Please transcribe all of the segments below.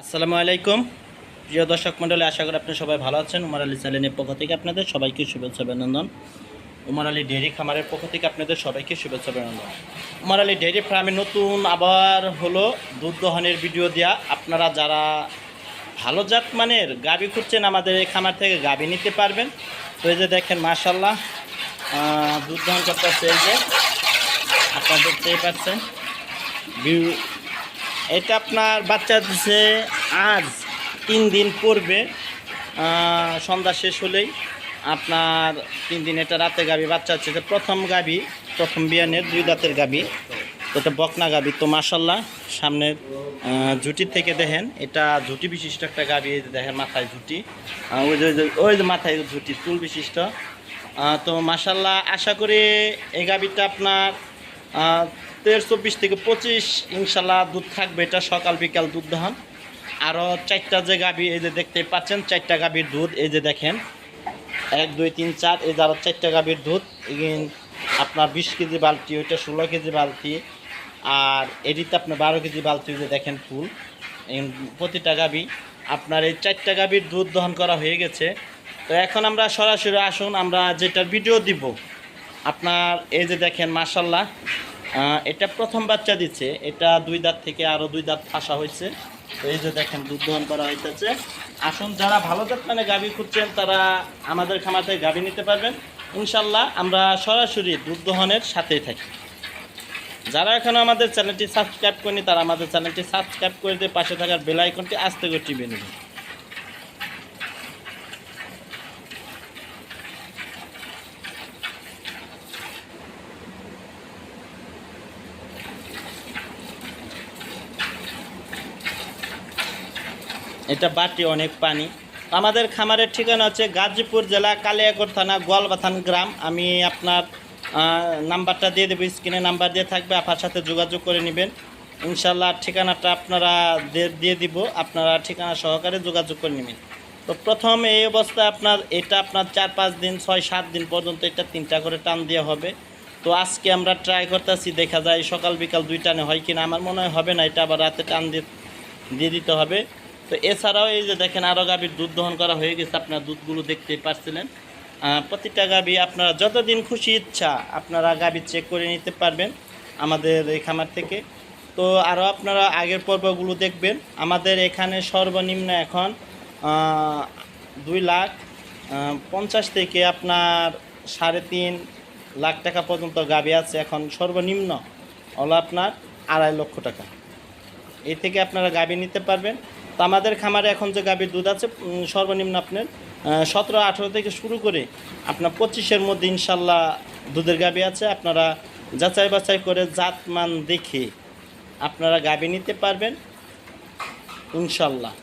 আসসালামু আলাইকুম প্রিয় দর্শক মণ্ডলী, আশা করি আপনি সবাই ভালো আছেন। উমর আলী চ্যানেলের পক্ষ থেকে আপনাদের সবাইকে শুভেচ্ছা অভিনন্দন। উমর আলী ডেইরি খামারের পক্ষ থেকে আপনাদের সবাইকে শুভেচ্ছা অভিনন্দন। উমর আলী ডেইরি ফার্মে নতুন আবার হলো দুধ দহনের ভিডিও দেওয়া। আপনারা যারা ভালো জাত মানের গাভী খুঁজছেন আমাদের এই খামার থেকে গাভী নিতে পারবেন। তো এই যে দেখেন মাশাআল্লাহ দুধ দহন করতেছে, এই যে আপনারা দেখতেই পাচ্ছেন। এটা আপনার বাচ্চা দিচ্ছে আজ 3 দিন পূর্বে, সন্ধ্যা শেষ হলেই আপনার 3 দিন এটা রাতে গাভী বাচ্চা হচ্ছে। প্রথম গাভী, প্রথম বিয়ানের 2 দাঁতের গাভী, এটা বকনা গাভী। তো মাশাল্লাহ সামনের ঝুটির থেকে দেখেন, এটা ঝুটি বিশিষ্ট একটা গাভী। দেখেন মাথায় ঝুটি, ওই যে মাথায় ঝুটি চুল বিশিষ্ট। তো মাশাল্লাহ আশা করি এই গাভীটা আপনার 23-24 থেকে 25 ইনশাল্লাহ দুধ থাকবে। এটা সকাল বিকাল দুধ দহন। আরও 4টা যে গাভী, এই যে দেখতে পাচ্ছেন 4টা গাভীর দুধ। এই যে দেখেন 1 2 3 4, এই যে আরও 4টা গাভীর দুধ। আপনার 20 কেজি বালতি, ওইটা 16 কেজি বালতি, আর এটিতে আপনার 12 কেজি বালতি। যে দেখেন ফুল প্রতিটা গাভী। আপনার এই 4টা গাভীর দুধ দহন করা হয়ে গেছে। তো এখন আমরা সরাসরি আসুন, আমরা যেটার ভিডিও দিব আপনার। এই যে দেখেন মাশাল্লাহ এটা প্রথম বাচ্চা দিচ্ছে। এটা 2 দাঁত থেকে আরও 2 দাঁত ফাঁসা হয়েছে। তো এই যে দেখেন দুধ দহন করা হইতেছে। আসুন, যারা ভালো জাত মানে গাভী খুঁজছেন তারা আমাদের খামার থেকে গাভী নিতে পারবেন ইনশাল্লাহ। আমরা সরাসরি দুধ দহনের সাথেই থাকি। যারা এখনও আমাদের চ্যানেলটি সাবস্ক্রাইব করেনি তারা আমাদের চ্যানেলটি সাবস্ক্রাইব করে দিয়ে পাশে থাকার বেল আইকনটি আস্তে করে টিপে নেবেন। এটা বাটি অনেক পানি। আমাদের খামারের ঠিকানা হচ্ছে গাজীপুর জেলা কালিয়াকৈর থানা গোয়ালবাথান গ্রাম। আমি আপনার নাম্বারটা দিয়ে দেবো, স্ক্রিনে নাম্বার দিয়ে থাকবে, আপনার সাথে যোগাযোগ করে নেবেন ইনশাল্লাহ। ঠিকানাটা আপনারা দিয়ে দিব, আপনারা ঠিকানা সহকারে যোগাযোগ করে নেবেন। তো প্রথম এই অবস্থায় এটা আপনার 4-5 দিন 6-7 দিন পর্যন্ত এটা 3টা করে টান দেওয়া হবে। তো আজকে আমরা ট্রাই করতেছি, দেখা যায় সকাল বিকাল 2 টানে হয় কিনা। আমার মনে হয় হবে না, এটা আবার রাতে টান দিয়ে দিতে হবে। তো এছাড়াও এই যে দেখেন আরও গাভীর দুধ দহন করা হয়ে গেছে। আপনারা দুধগুলো দেখতেই পারছিলেন। প্রতিটা গাভী আপনারা যতদিন খুশি ইচ্ছা আপনারা গাভী চেক করে নিতে পারবেন আমাদের এই খামার থেকে। তো আরও আপনারা আগের পর্বগুলো দেখবেন। আমাদের এখানে সর্বনিম্ন এখন 2,50,000 থেকে আপনার 3.5 লাখ টাকা পর্যন্ত গাভী আছে। এখন সর্বনিম্ন হলো আপনার 2.5 লক্ষ টাকা। এই থেকে আপনারা গাভী নিতে পারবেন। তো আমাদের খামারে এখন যে গাভীর দুধ আছে সর্বনিম্ন আপনার 17-18 থেকে শুরু করে আপনার 25-এর মধ্যে ইনশাল্লাহ দুধের গাভী আছে। আপনারা যাচাই বাছাই করে জাতমান দেখে আপনারা গাভী নিতে পারবেন ইনশাল্লাহ।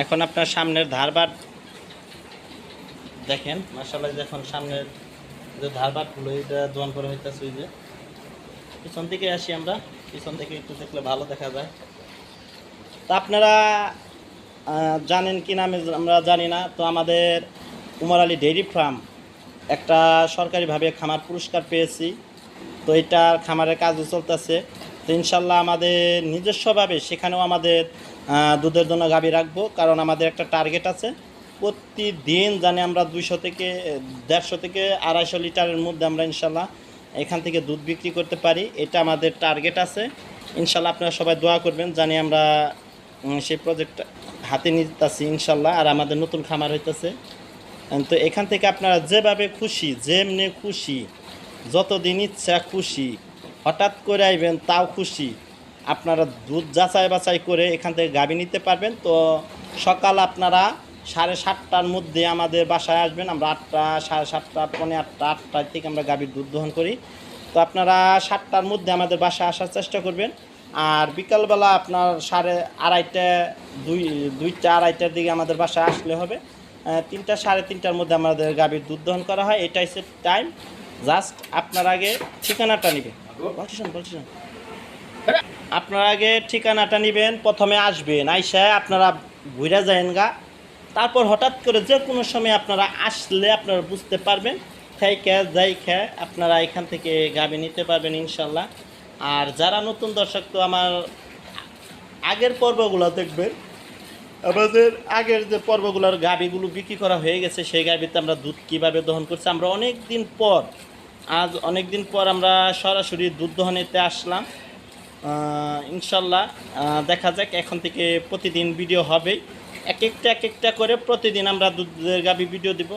এখন আপনার সামনের ধারবাট দেখেন, মাশাআল্লাহ, যখন সামনের যে ধারবাটগুলো এটা দোয়ান করা হইতেছে, ওই যে পিছন থেকে আসি আমরা, পিছন থেকে একটু দেখলে ভালো দেখা যায়। তা আপনারা জানেন কি নামে আমরা জানি না, তো আমাদের উমর আলী ডেইরি ফার্ম একটা সরকারিভাবে খামার পুরস্কার পেয়েছি। তো এটার খামারের কাজও চলতেছে। তো ইনশাল্লাহ আমাদের নিজস্বভাবে সেখানেও আমাদের দুধের জন্য গাভী রাখবো, কারণ আমাদের একটা টার্গেট আছে প্রতিদিন জানি আমরা 200 থেকে 150 থেকে 250 লিটারের মধ্যে আমরা ইনশাল্লাহ এখান থেকে দুধ বিক্রি করতে পারি। এটা আমাদের টার্গেট আছে। ইনশাল্লাহ আপনারা সবাই দোয়া করবেন, জানি আমরা সেই প্রজেক্টটা হাতে নিতেছি ইনশাল্লাহ। আর আমাদের নতুন খামার হইতেছে, তো এখান থেকে আপনারা যেভাবে খুশি, যেমনি খুশি, যতদিন ইচ্ছা খুশি, হঠাৎ করে আইবেন তাও খুশি, আপনারা দুধ যাচাই বাছাই করে এখান থেকে গাভী নিতে পারবেন। তো সকাল আপনারা 7:30টার মধ্যে আমাদের বাসায় আসবেন। আমরা 8টা, 7:30, পৌনে 8টা, 8টার থেকে আমরা গাভীর দুধ দহন করি। তো আপনারা 7টার মধ্যে আমাদের বাসায় আসার চেষ্টা করবেন। আর বিকালবেলা আপনার 2:30, 2টা 2:30টার দিকে আমাদের বাসায় আসলে হবে। 3টা, 3:30টার মধ্যে আমাদের গাভীর দুধ দহন করা হয়। এটাই হচ্ছে টাইম। জাস্ট আপনার আগে ঠিকানাটা নেবেন, বলছেন আপনার আগে ঠিকানাটা নেবেন, প্রথমে আসবেন, আইসা আপনারা ঘুরে যাবেন গা, তারপর হঠাৎ করে যে কোনো সময় আপনারা আসলে আপনারা বুঝতে পারবেন, যাই আপনারা এখান থেকে গাভী নিতে পারবেন ইনশাল্লাহ। আর যারা নতুন দর্শক, তো আমার আগের পর্বগুলো দেখবেন, আমাদের আগের যে পর্বগুলোর গাভীগুলো বিক্রি করা হয়ে গেছে, সেই গাভীতে আমরা দুধ কীভাবে দহন করছি। আমরা অনেক দিন পর আমরা সরাসরি দুধ দহনেতে আসলাম ইনশাল্লাহ। দেখা যাক, এখন থেকে প্রতিদিন ভিডিও হবে, এক একটা করে প্রতিদিন আমরা দুধের গাভী ভিডিও দিব।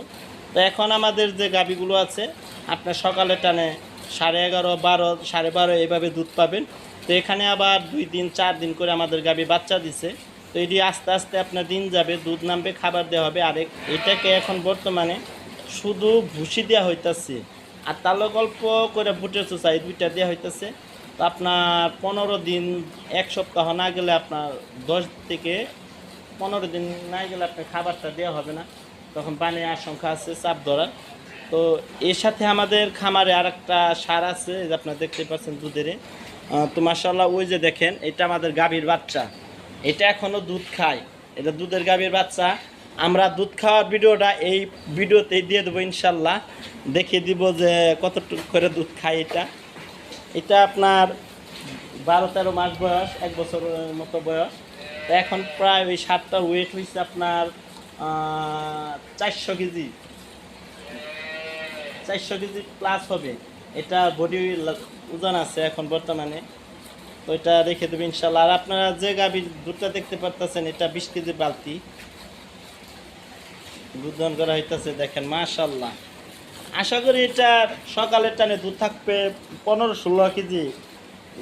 তো এখন আমাদের যে গাভীগুলো আছে, আপনার সকালে টানে 11:30, 12, 12:30 এইভাবে দুধ পাবেন। তো এখানে আবার 2 দিন 4 দিন করে আমাদের গাভী বাচ্চা দিছে। তো এটি আস্তে আস্তে আপনার দিন যাবে, দুধ নামবে, খাবার দেওয়া হবে। আর এটাকে এখন বর্তমানে শুধু ভুসি দেওয়া হইতেছে, আর তালো গল্প করে বুটের চুচাই 2টা দেওয়া হইতেছে। তো আপনার 15 দিন, 1 সপ্তাহ না গেলে, আপনার 10 থেকে 15 দিন না গেলে আপনার খাবারটা দেওয়া হবে না, তখন পানির আশঙ্কা আছে, চাপ ধরার। তো এর সাথে আমাদের খামারে আর একটা সার আছে, যে আপনারা দেখতে পাচ্ছেন দুধের। তো মাশাআল্লাহ, ওই যে দেখেন, এটা আমাদের গাভীর বাচ্চা, এটা এখনও দুধ খায়, এটা দুধের গাভীর বাচ্চা। আমরা দুধ খাওয়ার ভিডিওটা এই ভিডিওতেই দিয়ে দেবো ইনশাল্লাহ, দেখিয়ে দিব যে কতটুকু করে দুধ খায়। এটা আপনার 12-13 মাস বয়স, 1 বছরের মতো বয়স। তো এখন প্রায় ওই 7টার ওয়েট হয়েছে আপনার 400 কেজি, 400 কেজি প্লাস হবে। এটা বডি ওজন আছে এখন বর্তমানে। তো এটা রেখে দেবে ইনশাল্লাহ। আর আপনারা যে গাভীর দুধটা দেখতে পারতেছেন, এটা 20 কেজি বালতি দুধ দহন করা হইতেছে, দেখেন মাশাল্লাহ। আশা করি এটা সকালের টানে দুধ থাকবে 15-16 কেজি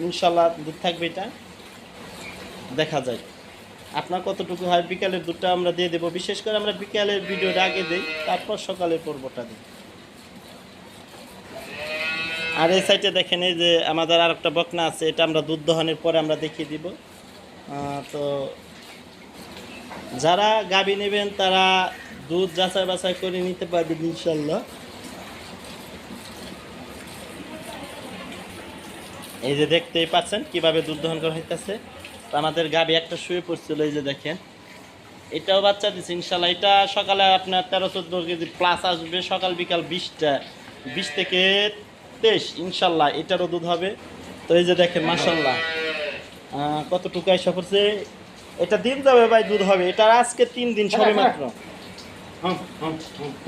ইনশাল্লাহ দুধ থাকবে। এটা দেখা যায় আপনার কতটুকু হয়। বিকালের দুধটা আমরা দিয়ে দেবো, বিশেষ করে আমরা বিকালের ভিডিওটা আগে দিই, তারপর সকালের পর্বটা দিই। আর এই সাইডে দেখেন, এই যে আমাদের আর একটা বকনা আছে, এটা আমরা দুধ দহনের পরে আমরা দেখিয়ে দিব। তো যারা গাভী নেবেন তারা দুধ যাচাই বাছাই করে নিতে পারবেন ইনশাল্লাহ। এই যে দেখতেই পাচ্ছেন কিভাবে দুধ দহন করা হইতেছে। তো আমাদের গাভী একটা শুয়ে পড়ছিল, এই যে দেখেন, এটাও বাচ্চা দিচ্ছে ইনশাল্লাহ। এটা সকালে আপনার 13-14 কেজি প্লাস আসবে, সকাল বিকাল 20 থেকে 23 ইনশাল্লাহ এটারও দুধ হবে। তো এই যে দেখেন মাশাল্লাহ কতটুকু এসে পড়ছে। এটা দিন যাবে ভাই, দুধ হবে। এটা আজকে 3 দিন সবে মাত্র।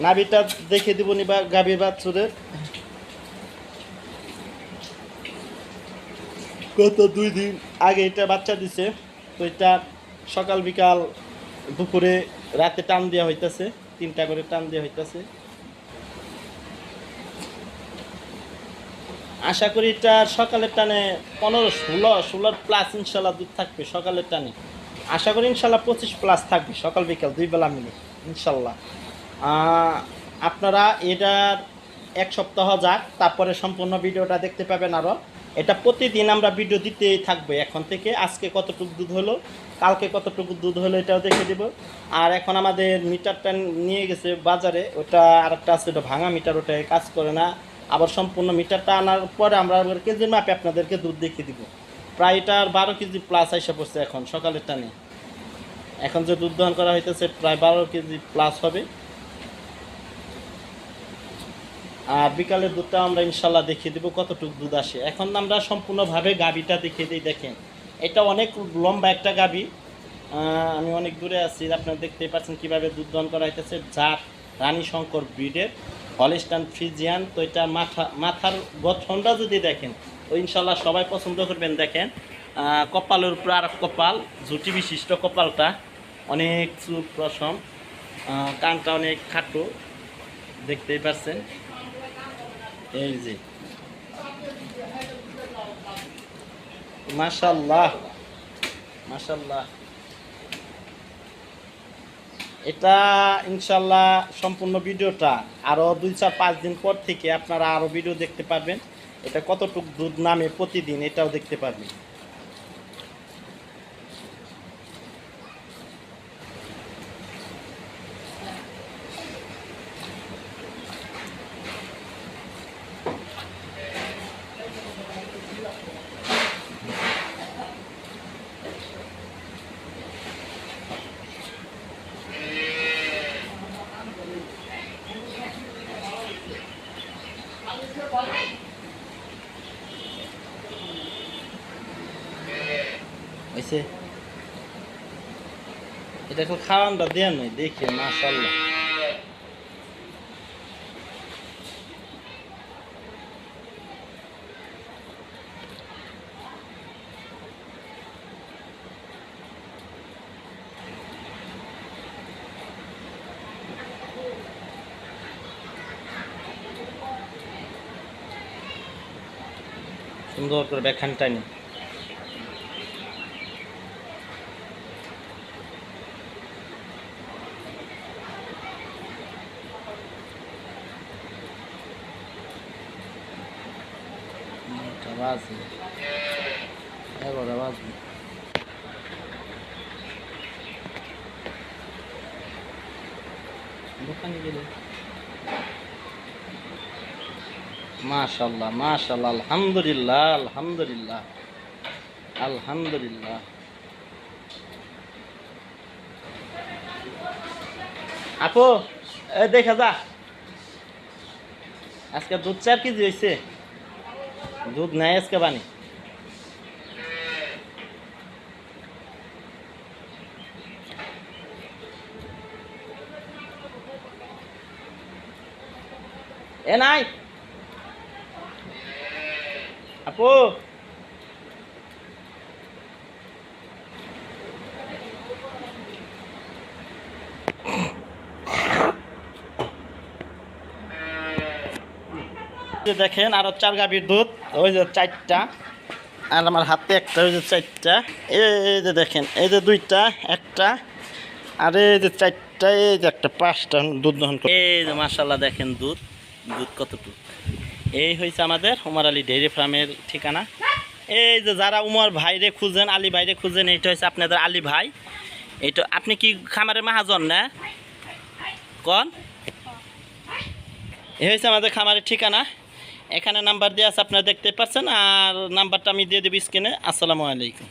নাভিটা দেখে দিব নিবা গাভীর বাছুরের, গত 2 দিন আগে এটা বাচ্চা দিছে। তো এটা সকাল বিকাল দুপুরে রাতে টান দেওয়া হইতেছে, 3টা করে টান দেওয়া হইতেছে। আশা করি এটা সকালের টানে 15-16 প্লাস ইনশাল্লাহ দুধ থাকবে সকালের টানে। আশা করি ইনশাল্লাহ 25 প্লাস থাকবে সকাল বিকাল 2 বেলা মিলে ইনশাল্লাহ। আপনারা এটার 1 সপ্তাহ যাক, তারপরে সম্পূর্ণ ভিডিওটা দেখতে পাবেন আরও। এটা প্রতিদিন আমরা ভিডিও দিতেই থাকবো এখন থেকে। আজকে কতটুকু দুধ হলো, কালকে কতটুকু দুধ হলো এটাও দেখে দিব। আর এখন আমাদের মিটারটা নিয়ে গেছে বাজারে, ওটা আরেকটা আছে, ওটা ভাঙা মিটার, ওটা কাজ করে না। আবার সম্পূর্ণ মিটারটা আনার পরে আমরা আবার কেজির মাপে আপনাদেরকে দুধ দেখিয়ে দিব। প্রায় এটার 12 কেজি প্লাস এসে পড়ছে এখন সকালের টানে। এখন যে দুধ দহন করা হইতেছে প্রায় 12 কেজি প্লাস হবে। আর বিকালের দুধটা আমরা ইনশাল্লাহ দেখিয়ে দেবো কতটুকু দুধ আসে। এখন আমরা সম্পূর্ণভাবে গাভীটা দেখিয়ে দিই। দেখেন এটা অনেক লম্বা একটা গাভী, আমি অনেক দূরে আছি, আপনারা দেখতেই পাচ্ছেন কীভাবে দুধ দহন করা হইতেছে। জাত রানী শঙ্কর ব্রিডের হলিস্টান ফ্রিজিয়ান। তো এটা মাথার গঠনটা যদি দেখেন তো ইনশাল্লাহ সবাই পছন্দ করবেন। দেখেন কপালের উপর আর কপাল, ঝুটি বিশিষ্ট কপালটা, অনেক চুল প্রশম, কানটা অনেক খাটো, দেখতেই পাচ্ছেন। এই যে মাশাআল্লাহ মাশাআল্লাহ, এটা ইনশাল্লাহ সম্পূর্ণ ভিডিওটা আরও 2-4-5 দিন পর থেকে আপনারা আরও ভিডিও দেখতে পারবেন। এটা কতটুকু দুধ নামে প্রতিদিন এটাও দেখতে পারবেন। হয়েছে, এটা এখন খাওয়ানটা দেওয়ার নয়, দেখি মাশাআল্লাহ। সুন্দর করে ব্যাখ্যানটা নি। আওয়াজ এবার আওয়াজ দোকানে গেলে মাশাআল্লাহ মাশাআল্লাহ, আলহামদুলিল্লাহ আলহামদুলিল্লাহ আলহামদুলিল্লাহ। আপু দেখা যা, আজকে দুধ 4 কেজি হয়েছে, দুধ নাই আজকে বানি। এ নাই আপু, দেখেন আরো 4 গাভীর দুধ, ওই যে 4টা, আর আমার হাতে একটা, ওই যে 4টা, এই যে দেখেন, এই যে 2টা, একটা, আর এই যে 4টা, এই যে একটা, 5টা দুধ দহন করে। এই যে মাশাআল্লাহ দেখেন দুধ কতটুকু। এই হয়েছে আমাদের উমর আলী ডেইরি ফার্মের ঠিকানা। এই যে যারা উমর ভাইরে খুঁজেন, আলী ভাইরে খুঁজেন, এইটা হচ্ছে আপনাদের আলী ভাই। এইটা আপনি কি খামারের মাহাজন না কন? এই হয়েছে আমাদের খামারের ঠিকানা। এখানে নাম্বার দেওয়া আছে, আপনারা দেখতে পাচ্ছেন, আর নাম্বারটা আমি দিয়ে দেবো স্ক্রিনে। আসসালামু আলাইকুম।